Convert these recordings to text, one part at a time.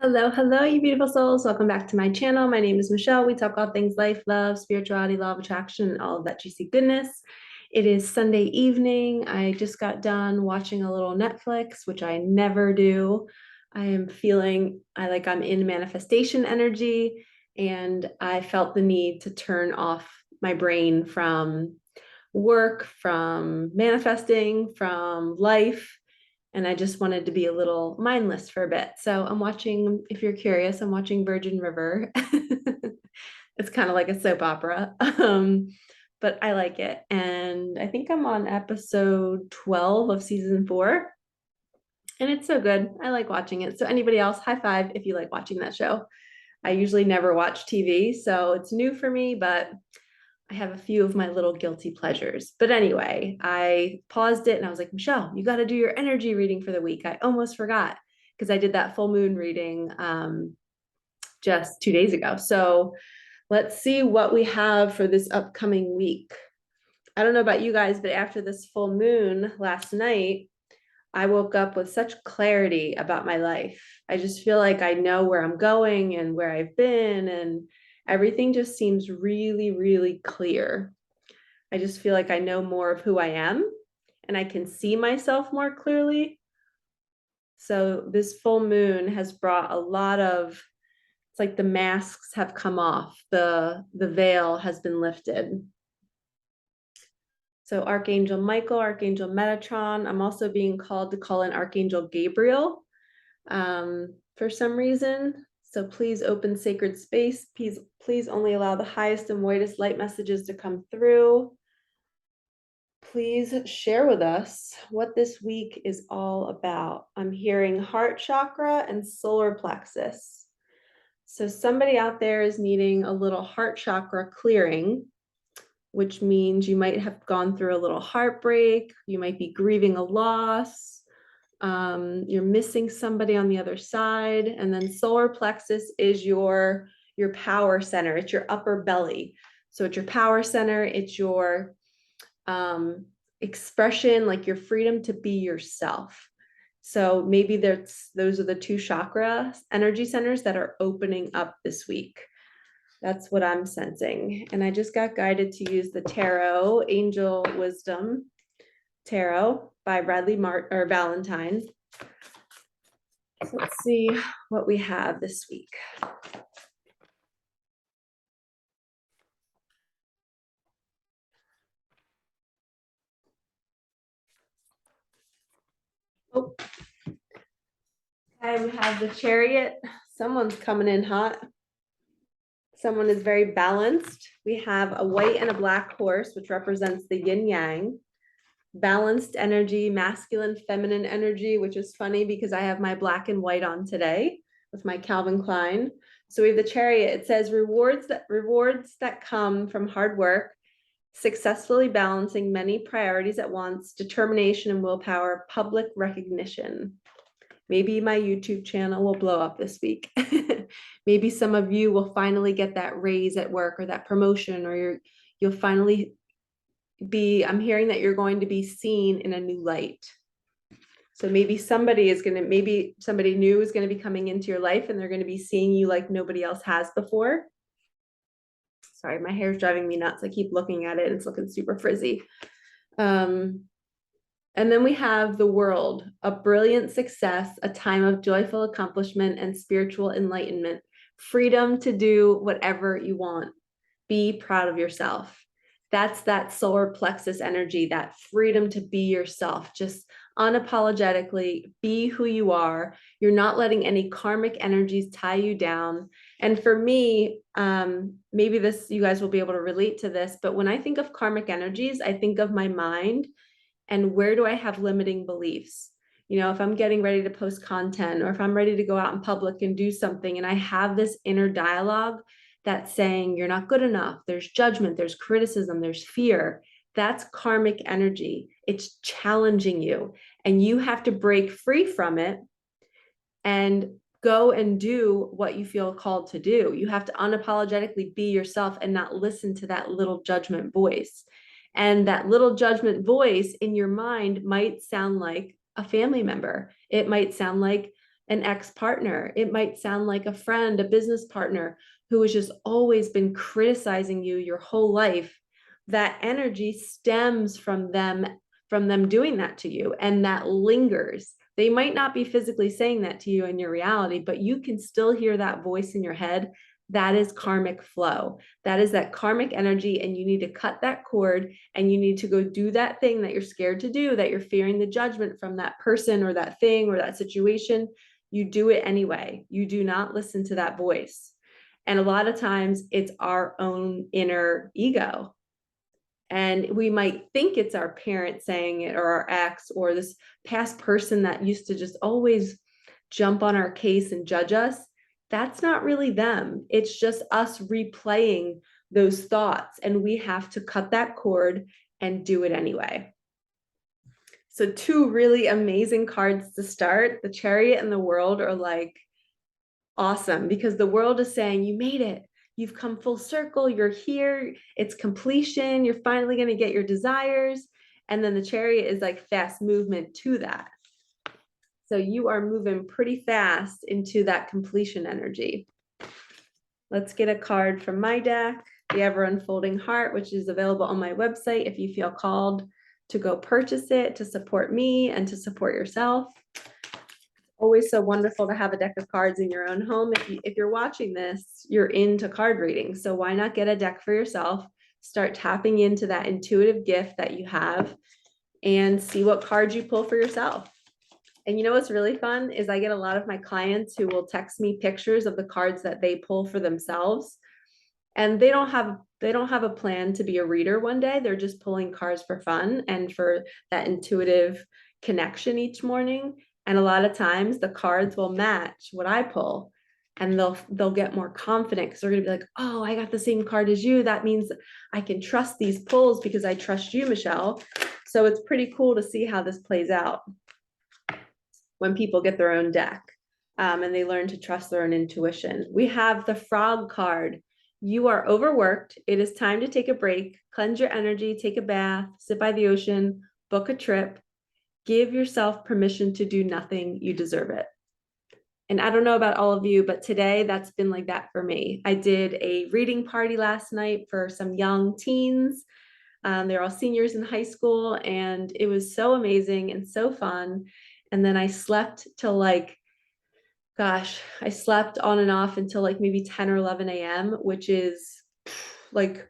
Hello, hello, you beautiful souls. Welcome back to my channel. My name is Michelle. We talk all things life, love, spirituality, law of attraction, and all of that juicy goodness. It is Sunday evening. I just got done watching a little Netflix, which I never do. I am feeling I'm in manifestation energy, and I felt the need to turn off my brain from work, from manifesting, from life, and I just wanted to be a little mindless for a bit. So I'm watching, if you're curious, I'm watching Virgin River. It's kind of like a soap opera, but I like it. And I think I'm on episode 12 of season 4, and it's so good. I like watching it. So anybody else, high five if you like watching that show. I usually never watch TV, so it's new for me, but I have a few of my little guilty pleasures. But anyway, I paused it and I was like, Michelle, you got to do your energy reading for the week. I almost forgot because I did that full moon reading just 2 days ago. So let's see what we have for this upcoming week. I don't know about you guys, but after this full moon last night, I woke up with such clarity about my life. I just feel like I know where I'm going and where I've been, and everything just seems really, really clear. I just feel like I know more of who I am and I can see myself more clearly. So this full moon has brought a lot of, it's like the masks have come off, the veil has been lifted. So Archangel Michael, Archangel Metatron. I'm also being called to call in Archangel Gabriel for some reason. So please open sacred space. Please only allow the highest and whitest light messages to come through. Please share with us what this week is all about. I'm hearing heart chakra and solar plexus. So somebody out there is needing a little heart chakra clearing, which means you might have gone through a little heartbreak. You might be grieving a loss. You're missing somebody on the other side. And then solar plexus is your power center. It's your upper belly. So it's your power center. It's your expression, like your freedom to be yourself. So maybe those are the two chakra energy centers that are opening up this week. That's what I'm sensing. And I just got guided to use the Tarot Angel Wisdom Tarot by Bradley Valentine. So let's see what we have this week. Oh, okay, we have the Chariot. Someone's coming in hot. Someone is very balanced. We have a white and a black horse, which represents the yin yang. Balanced energy, masculine, feminine energy, which is funny because I have my black and white on today with my Calvin Klein. So we have the Chariot. It says rewards that come from hard work, successfully balancing many priorities at once, determination and willpower, public recognition. Maybe my YouTube channel will blow up this week. Maybe some of you will finally get that raise at work or that promotion, or you'll finally I'm hearing that you're going to be seen in a new light. So maybe somebody new is going to be coming into your life and they're going to be seeing you like nobody else has before. Sorry, my hair's driving me nuts. I keep looking at it and it's looking super frizzy. And then we have the World, a brilliant success, a time of joyful accomplishment and spiritual enlightenment, freedom to do whatever you want. Be proud of yourself. That's that solar plexus energy, that freedom to be yourself. Just unapologetically be who you are. You're not letting any karmic energies tie you down. And for me, maybe you guys will be able to relate to this, but when I think of karmic energies, I think of my mind and where do I have limiting beliefs? You know, if I'm getting ready to post content or if I'm ready to go out in public and do something and I have this inner dialogue that's saying you're not good enough, there's judgment, there's criticism, there's fear, that's karmic energy. It's challenging you and you have to break free from it and go and do what you feel called to do. You have to unapologetically be yourself and not listen to that little judgment voice. And that little judgment voice in your mind might sound like a family member. It might sound like an ex-partner. It might sound like a friend, a business partner who has just always been criticizing you your whole life. That energy stems from them doing that to you, and that lingers. They might not be physically saying that to you in your reality, but you can still hear that voice in your head. That is karmic flow. That is that karmic energy, and you need to cut that cord, and you need to go do that thing that you're scared to do, that you're fearing the judgment from that person or that thing or that situation. You do it anyway. You do not listen to that voice. And a lot of times it's our own inner ego. And we might think it's our parent saying it, or our ex, or this past person that used to just always jump on our case and judge us. That's not really them. It's just us replaying those thoughts. And we have to cut that cord and do it anyway. So 2 really amazing cards to start. The Chariot and the World are like awesome, because the World is saying, you made it. You've come full circle. You're here. It's completion. You're finally going to get your desires. And then the Chariot is like fast movement to that. So you are moving pretty fast into that completion energy. Let's get a card from my deck, the Ever Unfolding Heart, which is available on my website if you feel called to go purchase it, to support me and to support yourself. Always so wonderful to have a deck of cards in your own home. If you're watching this, you're into card reading. So why not get a deck for yourself? Start tapping into that intuitive gift that you have and see what cards you pull for yourself. And you know what's really fun is I get a lot of my clients who will text me pictures of the cards that they pull for themselves. And they don't have a plan to be a reader one day. They're just pulling cards for fun and for that intuitive connection each morning. And a lot of times the cards will match what I pull, and they'll get more confident because they're going to be like, oh, I got the same card as you. That means I can trust these pulls because I trust you, Michelle. So it's pretty cool to see how this plays out when people get their own deck, and they learn to trust their own intuition. We have the Frog card. You are overworked. It is time to take a break, cleanse your energy, take a bath, sit by the ocean, book a trip. Give yourself permission to do nothing. You deserve it. And I don't know about all of you, but today that's been like that for me. I did a reading party last night for some young teens. They're all seniors in high school, and it was so amazing and so fun. And then I slept till like, gosh, I slept on and off until like maybe 10 or 11 a.m., which is like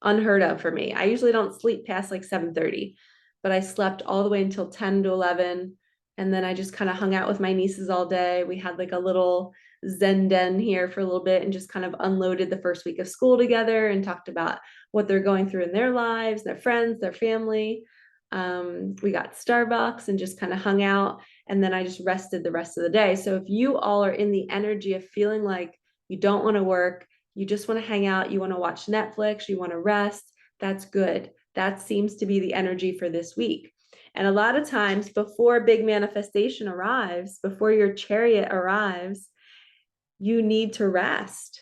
unheard of for me. I usually don't sleep past like 7:30, but I slept all the way until 10 to 11. And then I just kind of hung out with my nieces all day. We had like a little Zen den here for a little bit and just kind of unloaded the first week of school together and talked about what they're going through in their lives, their friends, their family. We got Starbucks and just kind of hung out. And then I just rested the rest of the day. So if you all are in the energy of feeling like you don't want to work, you just want to hang out, you want to watch Netflix, you want to rest, that's good. That seems to be the energy for this week. And a lot of times before big manifestation arrives, before your Chariot arrives, you need to rest.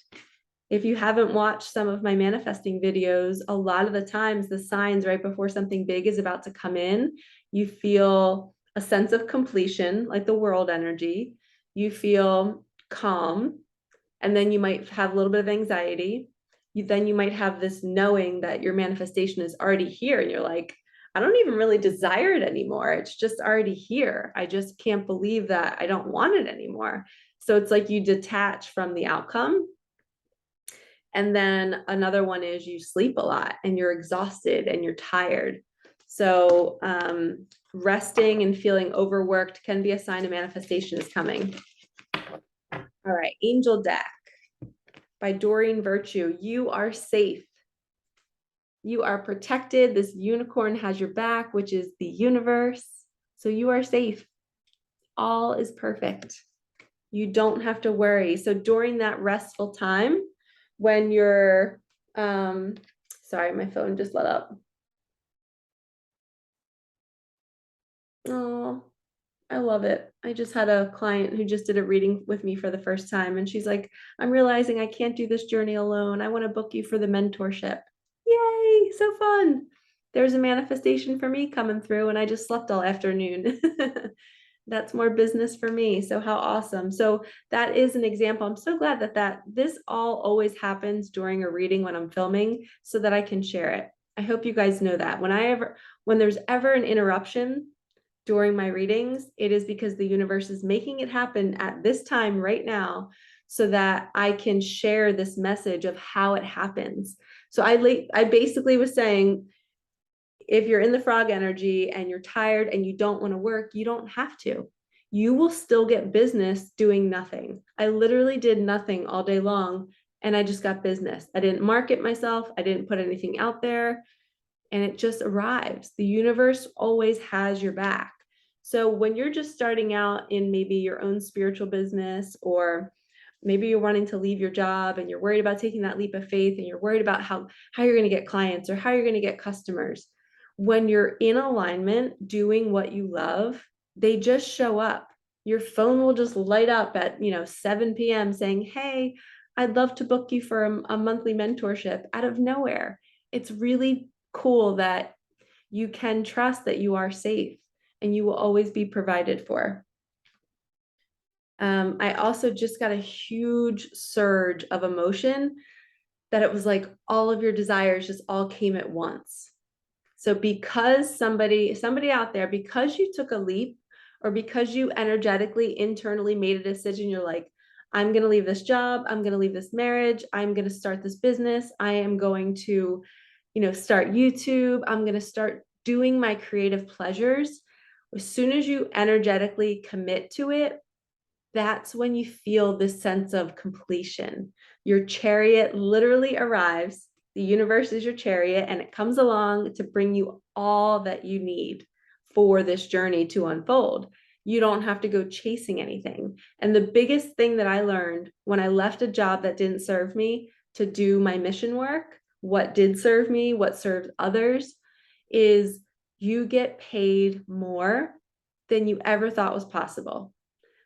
If you haven't watched some of my manifesting videos, a lot of the times the signs right before something big is about to come in, you feel a sense of completion, like the World energy. You feel calm, and then you might have a little bit of anxiety. Then you might have this knowing that your manifestation is already here, and you're like, I don't even really desire it anymore. It's just already here. I just can't believe that I don't want it anymore. So it's like you detach from the outcome. And then another one is you sleep a lot and you're exhausted and you're tired. So resting and feeling overworked can be a sign of manifestation is coming. All right, Angel Deck by Doreen Virtue. You are safe. You are protected. This unicorn has your back, which is the universe. So you are safe. All is perfect. You don't have to worry. So during that restful time, when you're, sorry, my phone just lit up. Oh, I love it. I just had a client who just did a reading with me for the first time, and she's like, I'm realizing I can't do this journey alone. I want to book you for the mentorship. Yay, so fun. There's a manifestation for me coming through, and I just slept all afternoon. That's more business for me. So how awesome. So that is an example. I'm so glad that this all always happens during a reading when I'm filming so that I can share it. I hope you guys know that when there's ever an interruption during my readings, it is because the universe is making it happen at this time right now so that I can share this message of how it happens. So I basically was saying, if you're in the frog energy and you're tired and you don't want to work, you don't have to. You will still get business doing nothing. I literally did nothing all day long and I just got business. I didn't market myself. I didn't put anything out there and it just arrives. The universe always has your back. So when you're just starting out in maybe your own spiritual business, or maybe you're wanting to leave your job and you're worried about taking that leap of faith and you're worried about how you're going to get clients or how you're going to get customers, when you're in alignment doing what you love, they just show up. Your phone will just light up at 7 p.m. saying, hey, I'd love to book you for a monthly mentorship out of nowhere. It's really cool that you can trust that you are safe and you will always be provided for. I also just got a huge surge of emotion that it was like all of your desires just all came at once. So because somebody out there, because you took a leap or because you energetically internally made a decision, you're like, I'm going to leave this job. I'm going to leave this marriage. I'm going to start this business. I am going to, start YouTube. I'm going to start doing my creative pleasures. As soon as you energetically commit to it, that's when you feel this sense of completion. Your chariot literally arrives. The universe is your chariot and it comes along to bring you all that you need for this journey to unfold. You don't have to go chasing anything. And the biggest thing that I learned when I left a job that didn't serve me to do my mission work, what did serve me, what served others, is you get paid more than you ever thought was possible.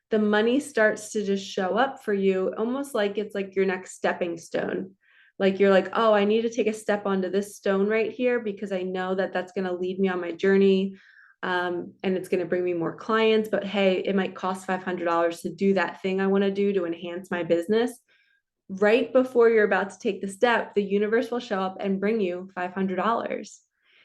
The money starts to just show up for you, almost like it's like your next stepping stone. Like you're like, oh, I need to take a step onto this stone right here because I know that that's going to lead me on my journey. And it's going to bring me more clients, but hey, it might cost $500 to do that thing I want to do to enhance my business. Right before you're about to take the step, the universe will show up and bring you $500.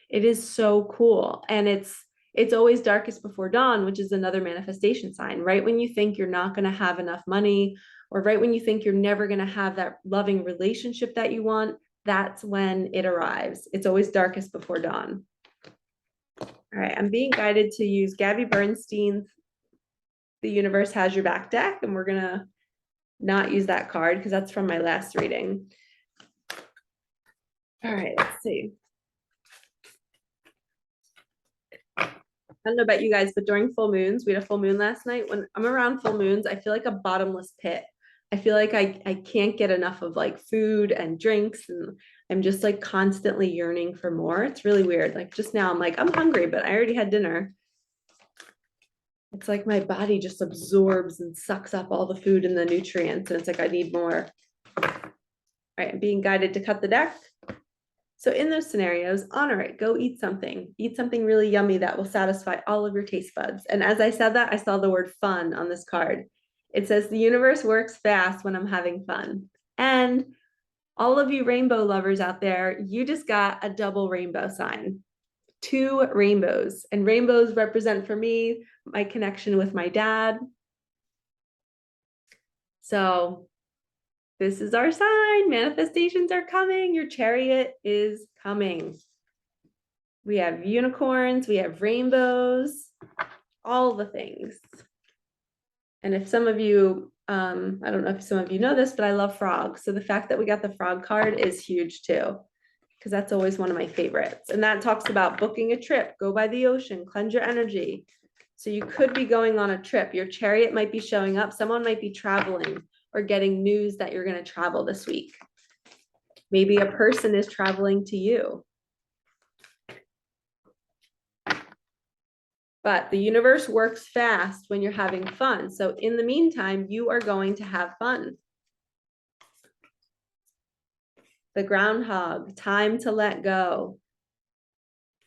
It is so cool. And it's always darkest before dawn, which is another manifestation sign. Right when you think you're not going to have enough money, or right when you think you're never going to have that loving relationship that you want, that's when it arrives. It's always darkest before dawn. All right, I'm being guided to use Gabby Bernstein's The Universe Has Your Back deck, and we're going to not use that card because that's from my last reading. All right, let's see. I don't know about you guys, but during full moons, we had a full moon last night. When I'm around full moons, I feel like a bottomless pit. I feel like I can't get enough of like food and drinks, and I'm just like constantly yearning for more. It's really weird. Like just now I'm like, I'm hungry, but I already had dinner. It's like my body just absorbs and sucks up all the food and the nutrients, and it's like I need more. All right, I'm being guided to cut the deck. So in those scenarios, honor it. Go eat something. Eat something really yummy that will satisfy all of your taste buds. And as I said that, I saw the word fun on this card. It says the universe works fast when I'm having fun. And all of you rainbow lovers out there, you just got a double rainbow sign. 2 rainbows. And rainbows represent for me my connection with my dad. So this is our sign. Manifestations are coming. Your chariot is coming. We have unicorns, we have rainbows, all the things. And if some of you, I don't know if some of you know this, but I love frogs. So the fact that we got the frog card is huge too, because that's always one of my favorites. And that talks about booking a trip, go by the ocean, cleanse your energy. So you could be going on a trip. Your chariot might be showing up. Someone might be traveling or getting news that you're going to travel this week. Maybe a person is traveling to you. But the universe works fast when you're having fun. So in the meantime, you are going to have fun. The groundhog, time to let go.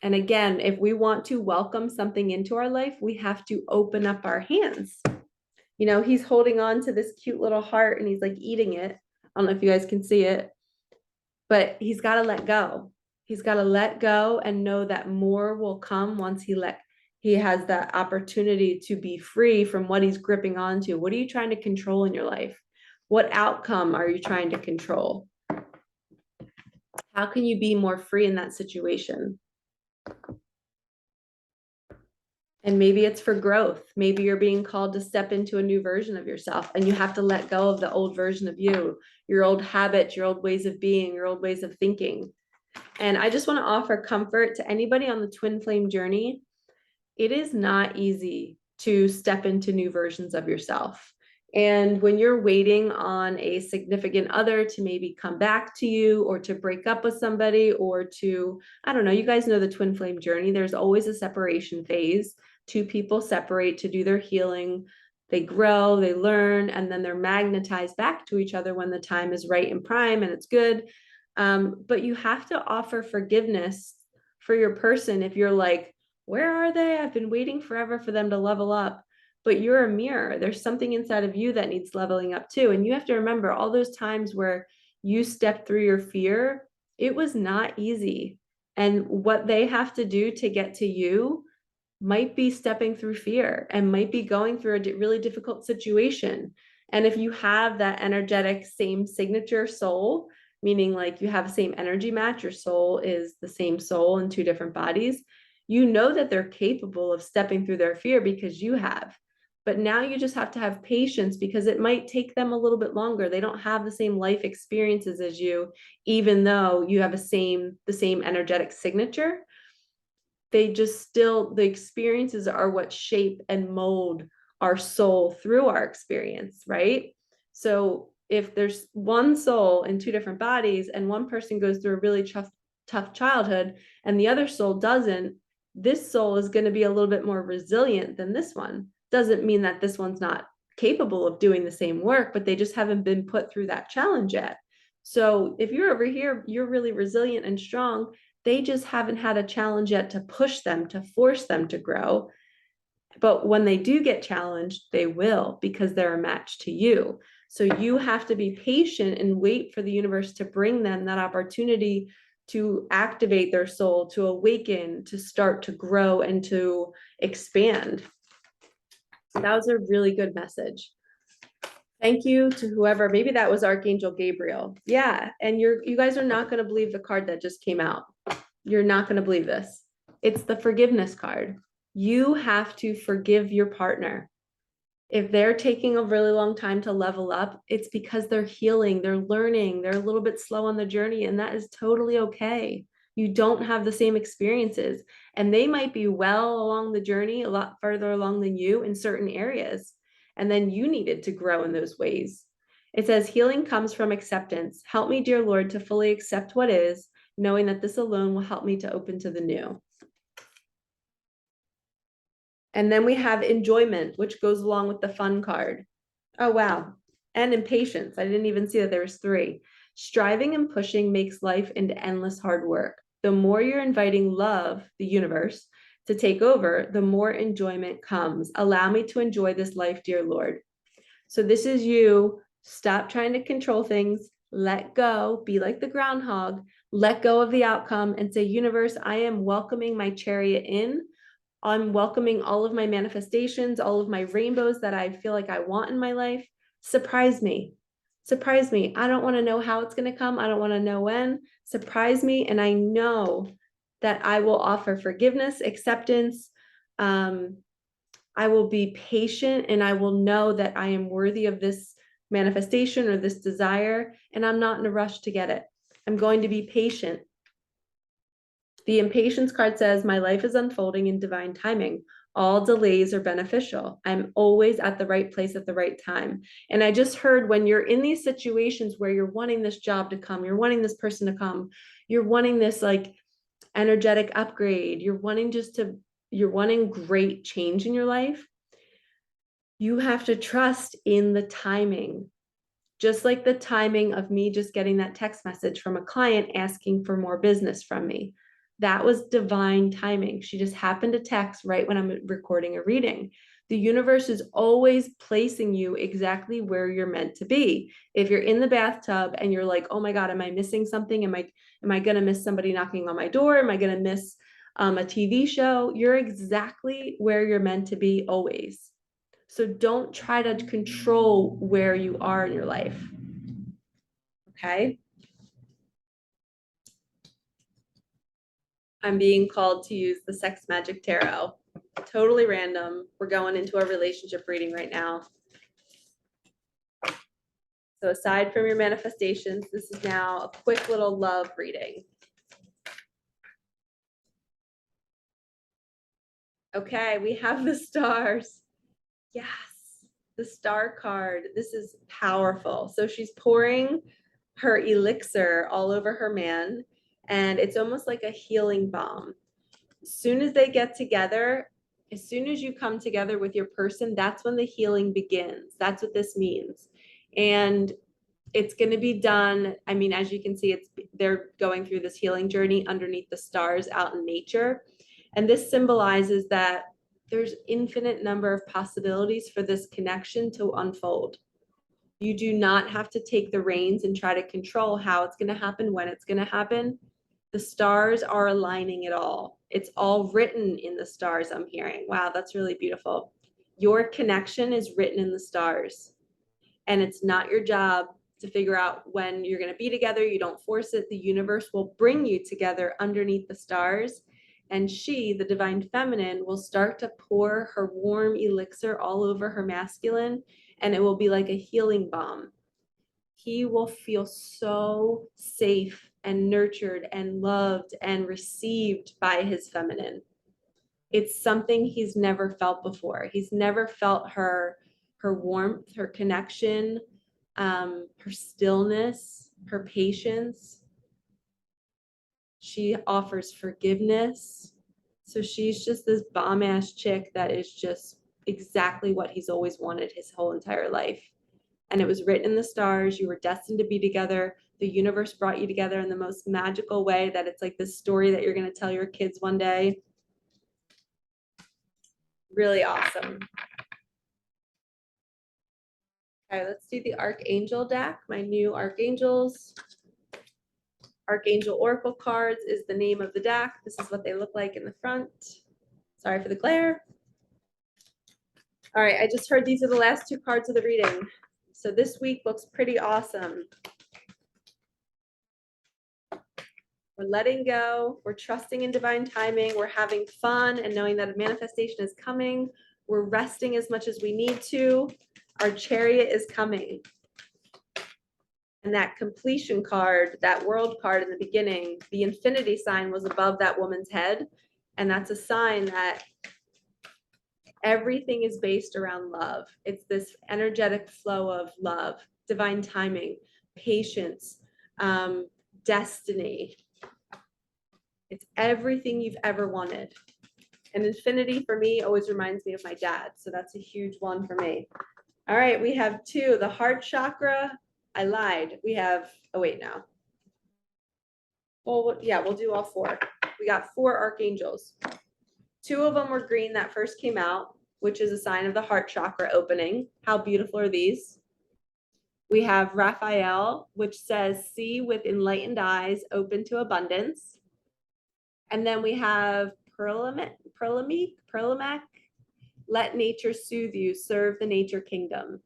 And again, if we want to welcome something into our life, we have to open up our hands. You know, he's holding on to this cute little heart and he's like eating it. I don't know if you guys can see it, but he's got to let go. He's got to let go and know that more will come once he has that opportunity to be free from what he's gripping onto. What are you trying to control in your life? What outcome are you trying to control? How can you be more free in that situation? And maybe it's for growth. Maybe you're being called to step into a new version of yourself and you have to let go of the old version of you, your old habits, your old ways of being, your old ways of thinking. And I just want to offer comfort to anybody on the twin flame journey. It is not easy to step into new versions of yourself. And when you're waiting on a significant other to maybe come back to you or to break up with somebody or to, I don't know, you guys know the twin flame journey. There's always a separation phase. Two people separate to do their healing. They grow, they learn, and then they're magnetized back to each other when the time is right and prime and it's good. But you have to offer forgiveness for your person if you're like, where are they? I've been waiting forever for them to level up. But you're a mirror. There's something inside of you that needs leveling up too. And you have to remember all those times where you stepped through your fear, it was not easy. And what they have to do to get to you might be stepping through fear and might be going through a really difficult situation. And if you have that energetic same signature soul, meaning like you have the same energy match, your soul is the same soul in two different bodies, you know that they're capable of stepping through their fear because you have. But now you just have to have patience because it might take them a little bit longer. They don't have the same life experiences as you, even though you have the same energetic signature. They just still, the experiences are what shape and mold our soul through our experience, right? So if there's one soul in two different bodies and one person goes through a really tough childhood and the other soul doesn't, this soul is going to be a little bit more resilient than this one. Doesn't mean that this one's not capable of doing the same work, but they just haven't been put through that challenge yet. So if you're over here, you're really resilient and strong. They just haven't had a challenge yet to push them, to force them to grow. But when they do get challenged, they will, because they're a match to you. So you have to be patient and wait for the universe to bring them that opportunity to activate their soul, to awaken, to start to grow and to expand. So that was a really good message. Thank you to whoever, maybe that was Archangel Gabriel. Yeah, and you guys are not going to believe the card that just came out. You're not going to believe this. It's the forgiveness card. You have to forgive your partner. If they're taking a really long time to level up, it's because they're healing, they're learning, they're a little bit slow on the journey, and that is totally okay. You don't have the same experiences, and they might be well along the journey, a lot further along than you in certain areas, and then you needed to grow in those ways. It says, healing comes from acceptance. Help me, dear Lord, to fully accept what is, knowing that this alone will help me to open to the new. And then we have enjoyment, which goes along with the fun card. Oh, wow. And impatience. I didn't even see that there was 3. Striving and pushing makes life into endless hard work. The more you're inviting love, the universe, to take over, the more enjoyment comes. Allow me to enjoy this life, dear Lord. So this is you. Stop trying to control things. Let go. Be like the groundhog. Let go of the outcome and say, universe, I am welcoming my chariot in. I'm welcoming all of my manifestations, all of my rainbows that I feel like I want in my life. Surprise me. Surprise me. I don't want to know how it's going to come. I don't want to know when. Surprise me. And I know that I will offer forgiveness, acceptance. I will be patient and I will know that I am worthy of this manifestation or this desire. And I'm not in a rush to get it. I'm going to be patient. The impatience card says, my life is unfolding in divine timing. All delays are beneficial. I'm always at the right place at the right time. And I just heard, when you're in these situations where you're wanting this job to come, you're wanting this person to come, you're wanting this like energetic upgrade, you're wanting great change in your life, you have to trust in the timing. Just like the timing of me just getting that text message from a client asking for more business from me. That was divine timing. She just happened to text right when I'm recording a reading. The universe is always placing you exactly where you're meant to be. If you're in the bathtub and you're like, oh my God, am I missing something? Am I going to miss somebody knocking on my door? Am I going to miss a TV show? You're exactly where you're meant to be always. So don't try to control where you are in your life. Okay? I'm being called to use the Sex Magic Tarot. Totally random. We're going into a relationship reading right now. So aside from your manifestations, this is now a quick little love reading. Okay, we have the stars. Yes, the star card. This is powerful. So she's pouring her elixir all over her man, and it's almost like a healing balm. As soon as they get together, as soon as you come together with your person, that's when the healing begins. That's what this means. And it's going to be done. I mean, as you can see, they're going through this healing journey underneath the stars out in nature. And this symbolizes that there's infinite number of possibilities for this connection to unfold. You do not have to take the reins and try to control how it's going to happen, when it's going to happen. The stars are aligning it all. It's all written in the stars, I'm hearing. Wow, that's really beautiful. Your connection is written in the stars. And it's not your job to figure out when you're going to be together. You don't force it. The universe will bring you together underneath the stars. And she, the divine feminine, will start to pour her warm elixir all over her masculine, and it will be like a healing balm. He will feel so safe and nurtured and loved and received by his feminine. It's something he's never felt before. He's never felt her warmth, her connection, her stillness, her patience. She offers forgiveness. So she's just this bomb ass chick that is just exactly what he's always wanted his whole entire life. And it was written in the stars. You were destined to be together. The universe brought you together in the most magical way, that it's like this story that you're going to tell your kids one day. Really awesome. Okay, let's do the Archangel deck, my new Archangels. Archangel Oracle cards is the name of the deck. This is what they look like in the front. Sorry for the glare. All right, I just heard these are the last two cards of the reading. So this week looks pretty awesome. We're letting go. We're trusting in divine timing. We're having fun and knowing that a manifestation is coming. We're resting as much as we need to. Our chariot is coming. And that completion card, that world card in the beginning, the infinity sign was above that woman's head. And that's a sign that everything is based around love. It's this energetic flow of love, divine timing, patience, destiny. It's everything you've ever wanted. And infinity for me always reminds me of my dad. So that's a huge one for me. All right, we have two, the heart chakra. I lied. We have, oh wait, no. Well, yeah, we'll do all four. We got 4 archangels. 2 of them were green that first came out, which is a sign of the heart chakra opening. How beautiful are these? We have Raphael, which says, see with enlightened eyes, open to abundance. And then we have Perlamac, let nature soothe you, serve the nature kingdom.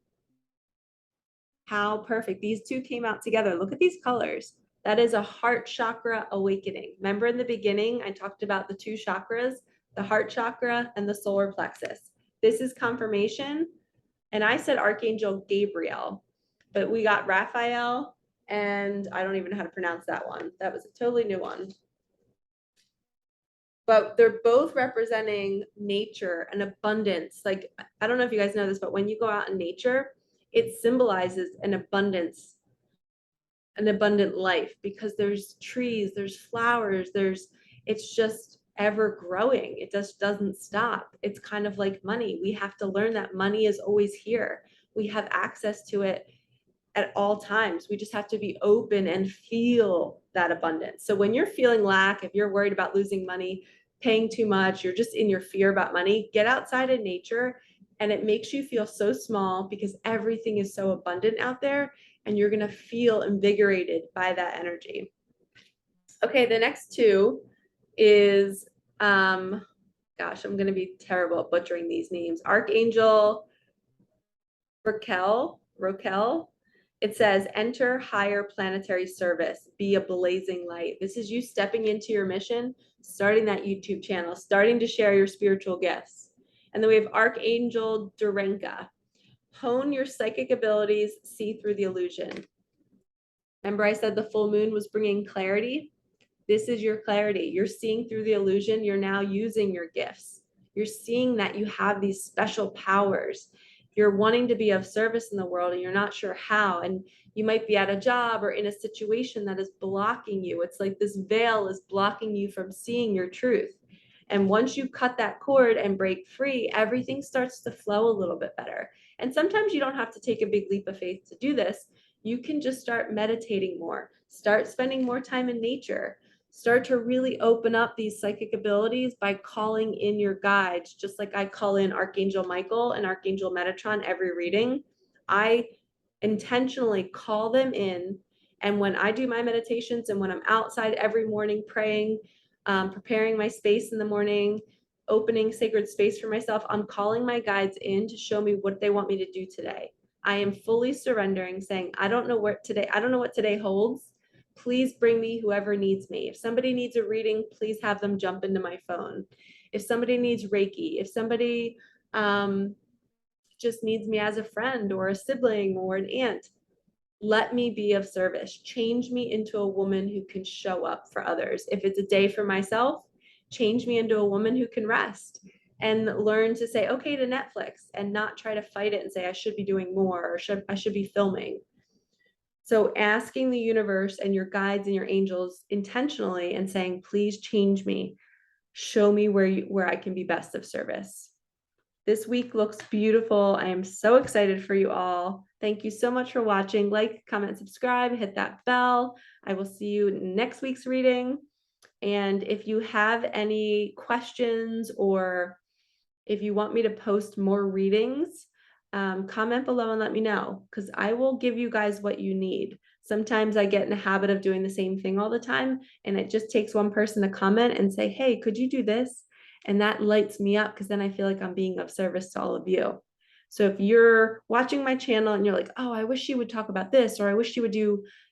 How perfect. These 2 came out together. Look at these colors. That is a heart chakra awakening. Remember in the beginning, I talked about the 2 chakras, the heart chakra and the solar plexus. This is confirmation. And I said Archangel Gabriel, but we got Raphael, and I don't even know how to pronounce that one. That was a totally new one. But they're both representing nature and abundance. Like, I don't know if you guys know this, but when you go out in nature, it symbolizes an abundance, an abundant life, because there's trees, there's flowers, it's just ever growing. It just doesn't stop. It's kind of like money. We have to learn that money is always here. We have access to it at all times. We just have to be open and feel that abundance. So when you're feeling lack, if you're worried about losing money, paying too much, you're just in your fear about money, get outside in nature, and it makes you feel so small because everything is so abundant out there, and you're going to feel invigorated by that energy. Okay, the next two is, gosh, I'm going to be terrible at butchering these names. Archangel Raquel. It says, enter higher planetary service, be a blazing light. This is you stepping into your mission, starting that YouTube channel, starting to share your spiritual gifts. And then we have Archangel Durenka. Hone your psychic abilities, see through the illusion. Remember I said the full moon was bringing clarity? This is your clarity. You're seeing through the illusion. You're now using your gifts. You're seeing that you have these special powers. You're wanting to be of service in the world and you're not sure how. And you might be at a job or in a situation that is blocking you. It's like this veil is blocking you from seeing your truth. And once you cut that cord and break free, everything starts to flow a little bit better. And sometimes you don't have to take a big leap of faith to do this. You can just start meditating more, start spending more time in nature, start to really open up these psychic abilities by calling in your guides, just like I call in Archangel Michael and Archangel Metatron every reading. I intentionally call them in. And when I do my meditations and when I'm outside every morning praying, preparing my space in the morning, opening sacred space for myself, I'm calling my guides in to show me what they want me to do today. I am fully surrendering, saying, I don't know what today holds. Please bring me whoever needs me. If somebody needs a reading, please have them jump into my phone. If somebody needs Reiki, if somebody just needs me as a friend or a sibling or an aunt, let me be of service. Change me into a woman who can show up for others. If it's a day for myself, change me into a woman who can rest and learn to say okay to Netflix and not try to fight it and say I should be doing more or I should be filming. So asking the universe and your guides and your angels intentionally and saying, please change me, show me where I can be best of service. This week looks beautiful. I am so excited for you all. Thank you so much for watching. Like, comment, subscribe, hit that bell. I will see you in next week's reading. And if you have any questions or if you want me to post more readings, comment below and let me know, because I will give you guys what you need. Sometimes I get in the habit of doing the same thing all the time, and it just takes one person to comment and say, hey, could you do this? And that lights me up because then I feel like I'm being of service to all of you. So if you're watching my channel and you're like, oh, I wish you would talk about this, or I wish you would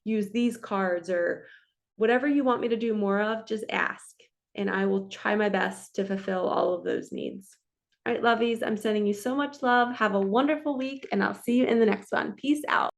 use these cards, or whatever you want me to do more of, just ask. And I will try my best to fulfill all of those needs. All right, lovies, I'm sending you so much love. Have a wonderful week, and I'll see you in the next one. Peace out.